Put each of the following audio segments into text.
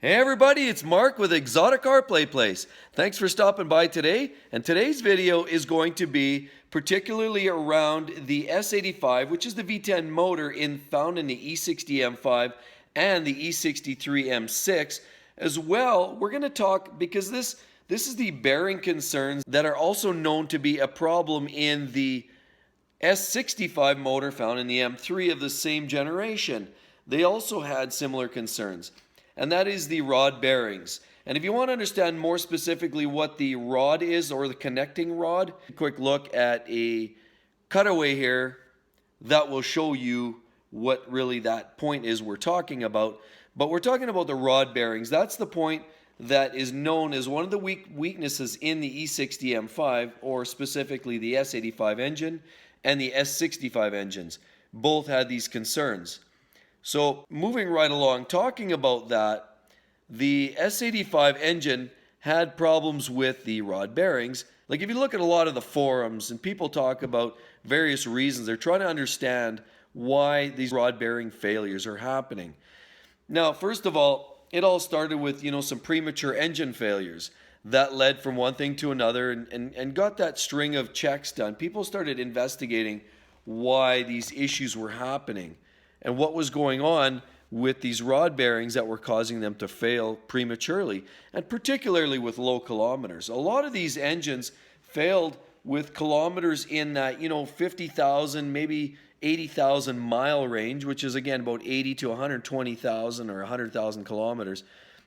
Hey everybody, it's Mark with ExoticCar PlayPlace. Thanks for stopping by today. And today's video is going to be particularly around the S85, which is the V10 motor found in the E60 M5 and the E63 M6. As well, we're going to talk because this is the bearing concerns that are also known to be a problem in the S65 motor found in the M3 of the same generation. They also had similar concerns, and that is the rod bearings. And if you want to understand more specifically what the rod is, or the connecting rod, a quick look at a cutaway here that will show you what really that point is we're talking about. But we're talking about the rod bearings. That's the point that is known as one of the weaknesses in the E60 M5, or specifically the S85 engine and the S65 engines. Both had these concerns. So moving right along, talking about that, the S85 engine had problems with the rod bearings. Like if you look at a lot of the forums and people talk about various reasons, they're trying to understand why these rod bearing failures are happening. Now, first of all, it all started with, some premature engine failures that led from one thing to another and got that string of checks done. People started investigating why these issues were happening and what was going on with these rod bearings that were causing them to fail prematurely, and particularly with low kilometers. A lot of these engines failed with kilometers in that 50,000, maybe 80,000 mile range, which is again about 80 to 120,000 or 100,000 kilometers.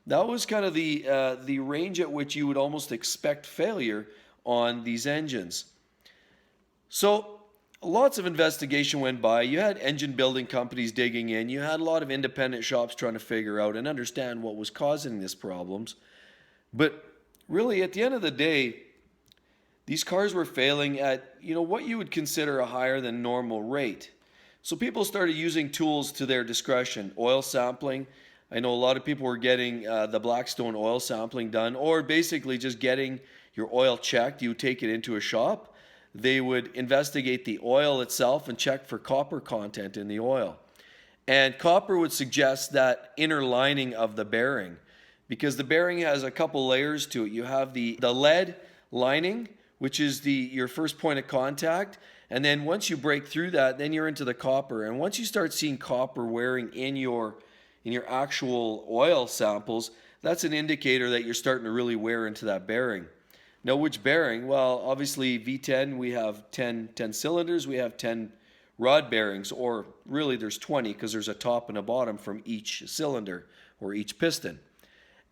That was kind of the range at which you would almost expect failure on these engines. So lots of investigation went by. You had engine building companies digging in. You had a lot of independent shops trying to figure out and understand what was causing these problems. But really, at the end of the day, these cars were failing at, what you would consider a higher than normal rate. So people started using tools to their discretion. Oil sampling. I know a lot of people were getting the Blackstone oil sampling done, or basically just getting your oil checked. You would take it into a shop. They would investigate the oil itself and check for copper content in the oil. And copper would suggest that inner lining of the bearing, because the bearing has a couple layers to it. You have the lead lining, which is your first point of contact. And then once you break through that, then you're into the copper. And once you start seeing copper wearing in your actual oil samples, that's an indicator that you're starting to really wear into that bearing. Now, which bearing? Well, obviously V10, we have 10 cylinders, we have 10 rod bearings, or really there's 20 because there's a top and a bottom from each cylinder or each piston.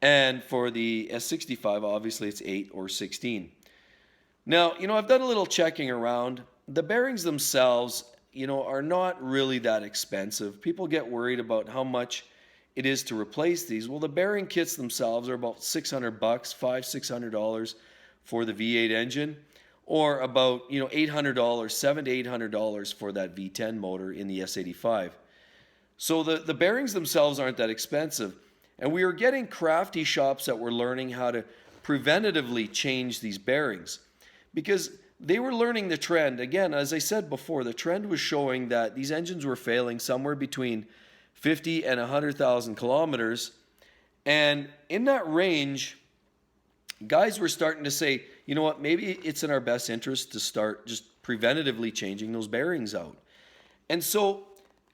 And for the S65, obviously it's 8 or 16. Now, I've done a little checking around. The bearings themselves, are not really that expensive. People get worried about how much it is to replace these. Well, the bearing kits themselves are about $600, $500-$600 for the V8 engine, or about $800, $700 to $800 for that V10 motor in the S85. So the bearings themselves aren't that expensive, and we are getting crafty shops that were learning how to preventatively change these bearings, because they were learning the trend. Again, as I said before, the trend was showing that these engines were failing somewhere between 50 and 100,000 kilometers, and in that range, guys were starting to say, maybe it's in our best interest to start just preventatively changing those bearings out. And so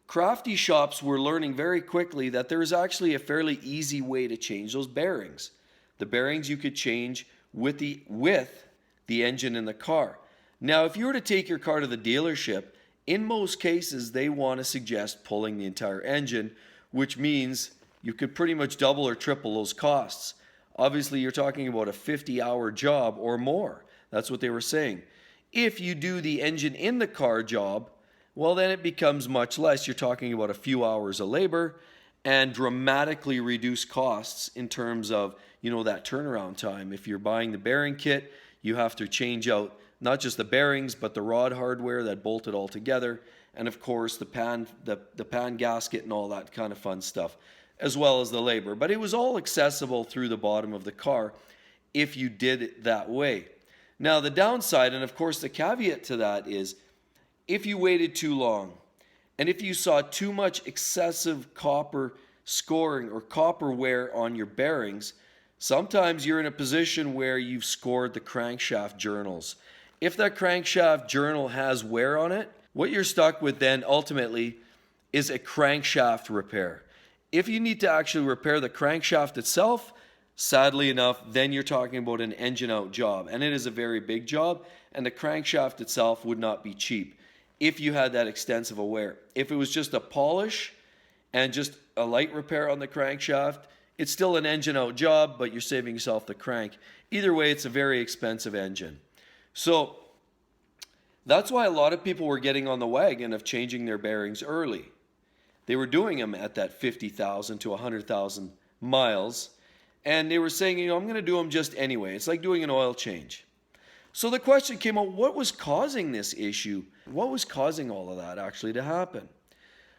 crafty shops were learning very quickly that there is actually a fairly easy way to change those bearings. The bearings you could change with the engine in the car. Now, if you were to take your car to the dealership, in most cases, they want to suggest pulling the entire engine, which means you could pretty much double or triple those costs. Obviously, you're talking about a 50-hour job or more. That's what they were saying. If you do the engine in the car job, well, then it becomes much less. You're talking about a few hours of labor and dramatically reduced costs in terms of, that turnaround time. If you're buying the bearing kit, you have to change out not just the bearings, but the rod hardware that bolt it all together, and of course the pan gasket and all that kind of fun stuff, as well as the labor. But it was all accessible through the bottom of the car if you did it that way. Now, the downside, and of course the caveat to that, is if you waited too long and if you saw too much excessive copper scoring or copper wear on your bearings, sometimes you're in a position where you've scored the crankshaft journals. If that crankshaft journal has wear on it, what you're stuck with then ultimately is a crankshaft repair. If you need to actually repair the crankshaft itself, sadly enough, then you're talking about an engine out job, and it is a very big job, and the crankshaft itself would not be cheap if you had that extensive a wear. If it was just a polish and just a light repair on the crankshaft, it's still an engine out job, but you're saving yourself the crank. Either way, it's a very expensive engine. So that's why a lot of people were getting on the wagon of changing their bearings early. They were doing them at that 50,000 to 100,000 miles, and they were saying, I'm going to do them just anyway. It's like doing an oil change. So the question came up, what was causing this issue? What was causing all of that actually to happen?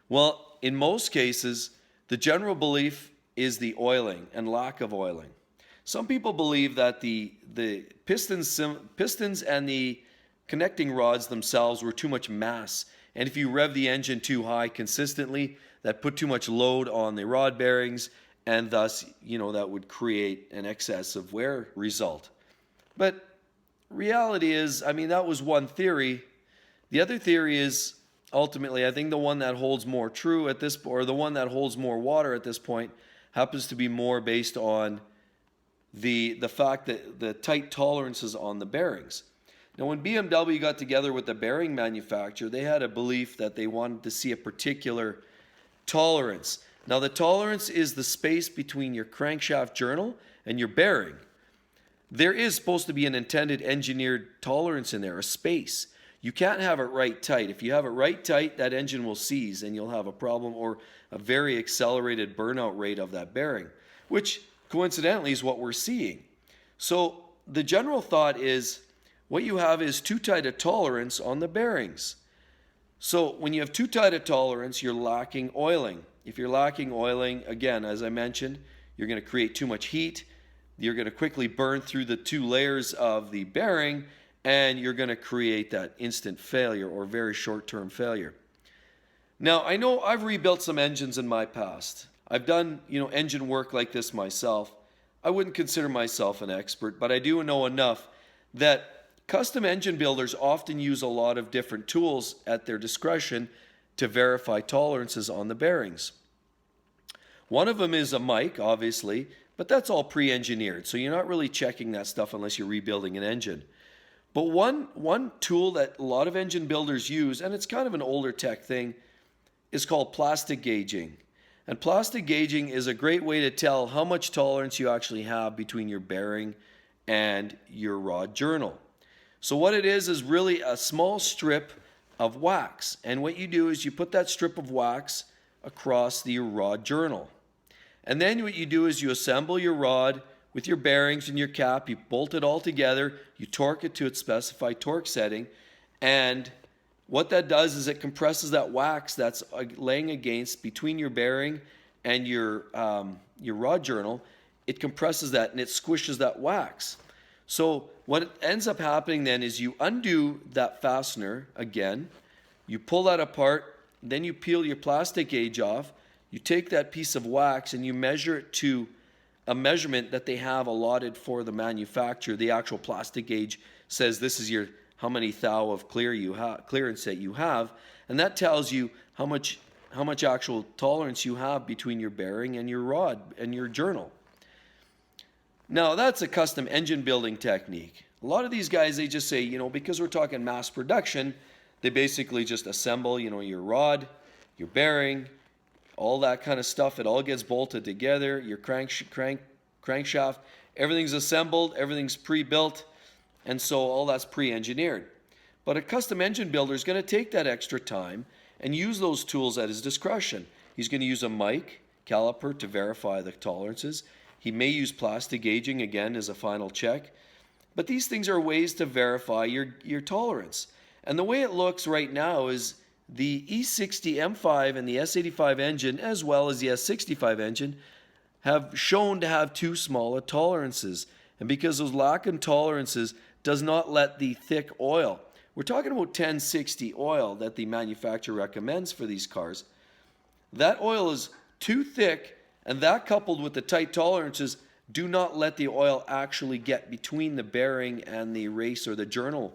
Well, in most cases, the general belief is the oiling and lack of oiling. Some people believe that the pistons and the connecting rods themselves were too much mass. And if you rev the engine too high consistently, that put too much load on the rod bearings, and thus, that would create an excess of wear result. But reality is, that was one theory. The other theory is, ultimately, I think the one that holds more true at this, or the one that holds more water at this point, happens to be more based on the fact that the tight tolerances on the bearings. Now, when BMW got together with the bearing manufacturer, they had a belief that they wanted to see a particular tolerance. Now, the tolerance is the space between your crankshaft journal and your bearing. There is supposed to be an intended engineered tolerance in there, a space. You can't have it right tight. If you have it right tight, that engine will seize and you'll have a problem or a very accelerated burnout rate of that bearing, which coincidentally is what we're seeing. So the general thought is what you have is too tight a tolerance on the bearings. So when you have too tight a tolerance, you're lacking oiling. If you're lacking oiling, again, as I mentioned, you're going to create too much heat. You're going to quickly burn through the two layers of the bearing, and you're going to create that instant failure or very short-term failure. Now, I know I've rebuilt some engines in my past. I've done, engine work like this myself. I wouldn't consider myself an expert, but I do know enough that custom engine builders often use a lot of different tools at their discretion to verify tolerances on the bearings. One of them is a mic, obviously, but that's all pre-engineered, so you're not really checking that stuff unless you're rebuilding an engine. But one tool that a lot of engine builders use, and it's kind of an older tech thing, is called plastic gauging. And plastic gauging is a great way to tell how much tolerance you actually have between your bearing and your rod journal. So what it is really a small strip of wax. And what you do is you put that strip of wax across your rod journal. And then what you do is you assemble your rod with your bearings and your cap, you bolt it all together, you torque it to its specified torque setting, and what that does is it compresses that wax that's laying against between your bearing and your rod journal. It compresses that and it squishes that wax. So what ends up happening then is you undo that fastener again, you pull that apart, then you peel your plastic gauge off, you take that piece of wax and you measure it to a measurement that they have allotted for the manufacturer. The actual plastic gauge says this is your how many thou of clearance that you have, and that tells you how much actual tolerance you have between your bearing and your rod and your journal. Now that's a custom engine building technique. A lot of these guys, they just say, because we're talking mass production, they basically just assemble, your rod, your bearing, all that kind of stuff. It all gets bolted together. Your crankshaft, everything's assembled, everything's pre-built, and so all that's pre-engineered. But a custom engine builder is going to take that extra time and use those tools at his discretion. He's going to use a mic caliper to verify the tolerances. He may use plastic gauging again as a final check. But these things are ways to verify your tolerance. And the way it looks right now is the E60 M5 and the S85 engine, as well as the S65 engine, have shown to have too small tolerances. And because those lack in tolerances does not let the thick oil, we're talking about 1060 oil that the manufacturer recommends for these cars, that oil is too thick And that, coupled with the tight tolerances, do not let the oil actually get between the bearing and the race, or the journal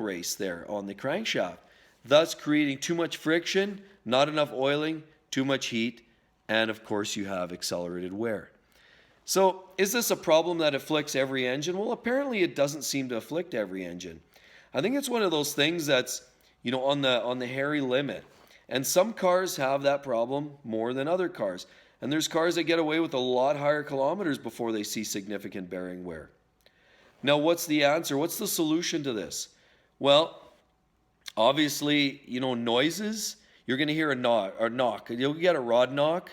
race there on the crankshaft, thus creating too much friction, not enough oiling, too much heat, and of course you have accelerated wear. So is this a problem that afflicts every engine? Well, apparently it doesn't seem to afflict every engine. I think it's one of those things that's, on the hairy limit. And some cars have that problem more than other cars. And there's cars that get away with a lot higher kilometers before they see significant bearing wear. Now, what's the answer? What's the solution to this? Well, obviously, noises. You're going to hear a knock. You'll get a rod knock.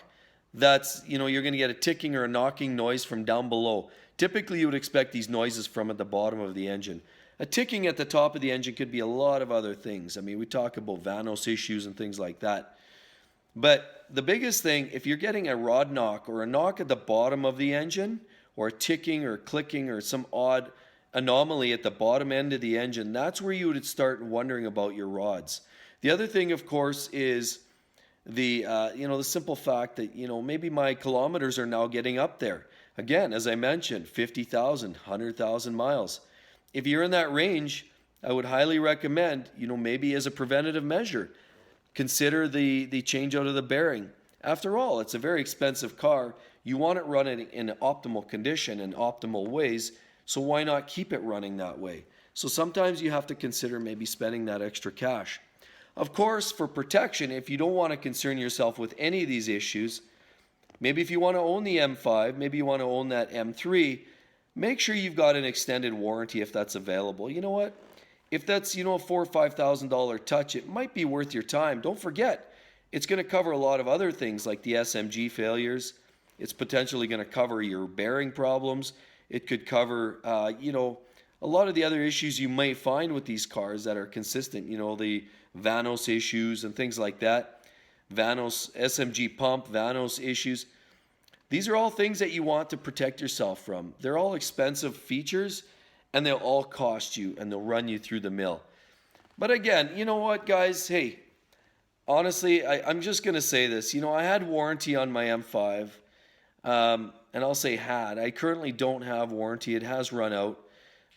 That's, you're going to get a ticking or a knocking noise from down below. Typically, you would expect these noises from at the bottom of the engine. A ticking at the top of the engine could be a lot of other things. I mean, we talk about vanos issues and things like that. But the biggest thing, if you're getting a rod knock or a knock at the bottom of the engine, or a ticking or clicking or some odd anomaly at the bottom end of the engine, that's where you would start wondering about your rods. The other thing, of course, is the simple fact that maybe my kilometers are now getting up there. Again, as I mentioned, 50,000, 100,000 miles. If you're in that range, I would highly recommend, maybe as a preventative measure, consider the change out of the bearing. After all, it's a very expensive car. You want it running in optimal condition and optimal ways, so why not keep it running that way? So sometimes you have to consider maybe spending that extra cash. Of course, for protection, if you don't want to concern yourself with any of these issues, maybe if you want to own the M5, maybe you want to own that M3, make sure you've got an extended warranty if that's available. You know what? If that's, a $4,000 or $5,000 touch, it might be worth your time. Don't forget, it's going to cover a lot of other things like the SMG failures. It's potentially going to cover your bearing problems. It could cover, a lot of the other issues you might find with these cars that are consistent. The vanos issues and things like that. Vanos, SMG pump, vanos issues. These are all things that you want to protect yourself from. They're all expensive features, and they'll all cost you, and they'll run you through the mill. But again, you know what, guys? Hey, honestly, I'm just going to say this. I had warranty on my M5, and I'll say had. I currently don't have warranty. It has run out.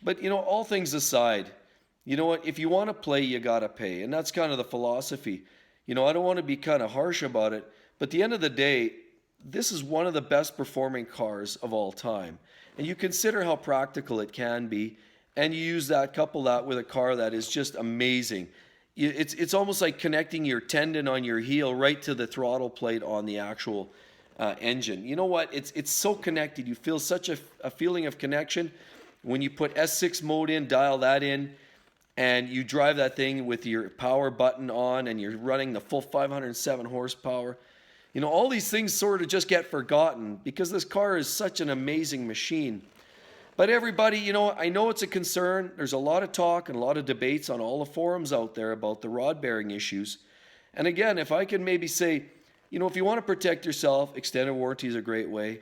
But, all things aside, you know what? If you want to play, you got to pay. And that's kind of the philosophy. I don't want to be kind of harsh about it, but at the end of the day, this is one of the best performing cars of all time. And you consider how practical it can be, and you couple that with a car that is just amazing. It's almost like connecting your tendon on your heel right to the throttle plate on the actual engine. You know what? It's so connected. You feel such a feeling of connection when you put S6 mode in, dial that in, and you drive that thing with your power button on, and you're running the full 507 horsepower. All these things sort of just get forgotten because this car is such an amazing machine. But everybody, I know it's a concern. There's a lot of talk and a lot of debates on all the forums out there about the rod bearing issues. And again, if I can maybe say, if you want to protect yourself, extended warranty is a great way.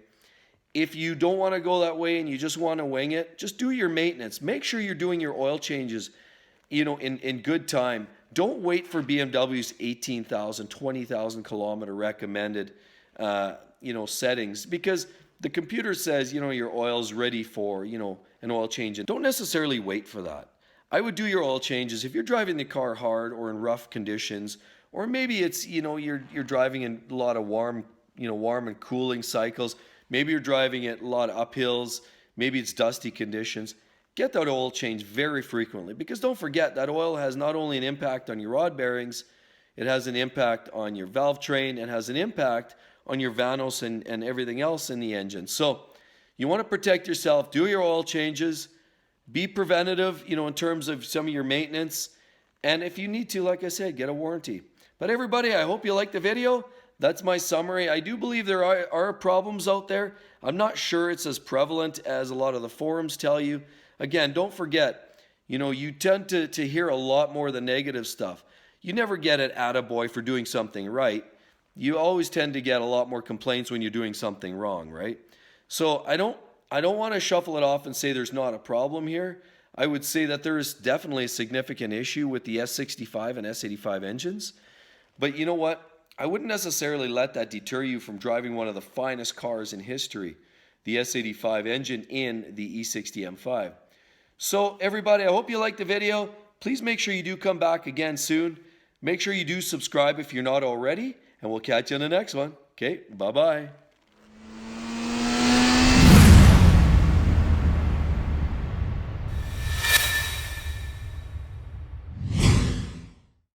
If you don't want to go that way and you just want to wing it, just do your maintenance. Make sure you're doing your oil changes, in good time. Don't wait for BMW's 18,000, 20,000 kilometer recommended, settings, because the computer says, your oil's ready for, an oil change. And don't necessarily wait for that. I would do your oil changes if you're driving the car hard or in rough conditions, or maybe it's, you're driving in a lot of warm and cooling cycles. Maybe you're driving it a lot of uphills. Maybe it's dusty conditions. Get that oil change very frequently, because don't forget that oil has not only an impact on your rod bearings, it has an impact on your valve train, and has an impact on your vanos and everything else in the engine. So you want to protect yourself, do your oil changes, be preventative, in terms of some of your maintenance. And if you need to, like I said, get a warranty. But everybody, I hope you liked the video. That's my summary. I do believe there are problems out there. I'm not sure it's as prevalent as a lot of the forums tell you. Again, don't forget, you tend to hear a lot more of the negative stuff. You never get an attaboy for doing something right. You always tend to get a lot more complaints when you're doing something wrong, right? So I don't want to shuffle it off and say there's not a problem here. I would say that there is definitely a significant issue with the S65 and S85 engines. But you know what? I wouldn't necessarily let that deter you from driving one of the finest cars in history, the S85 engine in the E60 M5. So everybody, I hope you liked the video. Please make sure you do come back again soon. Make sure you do subscribe if you're not already, and we'll catch you on the next one. Okay, bye-bye.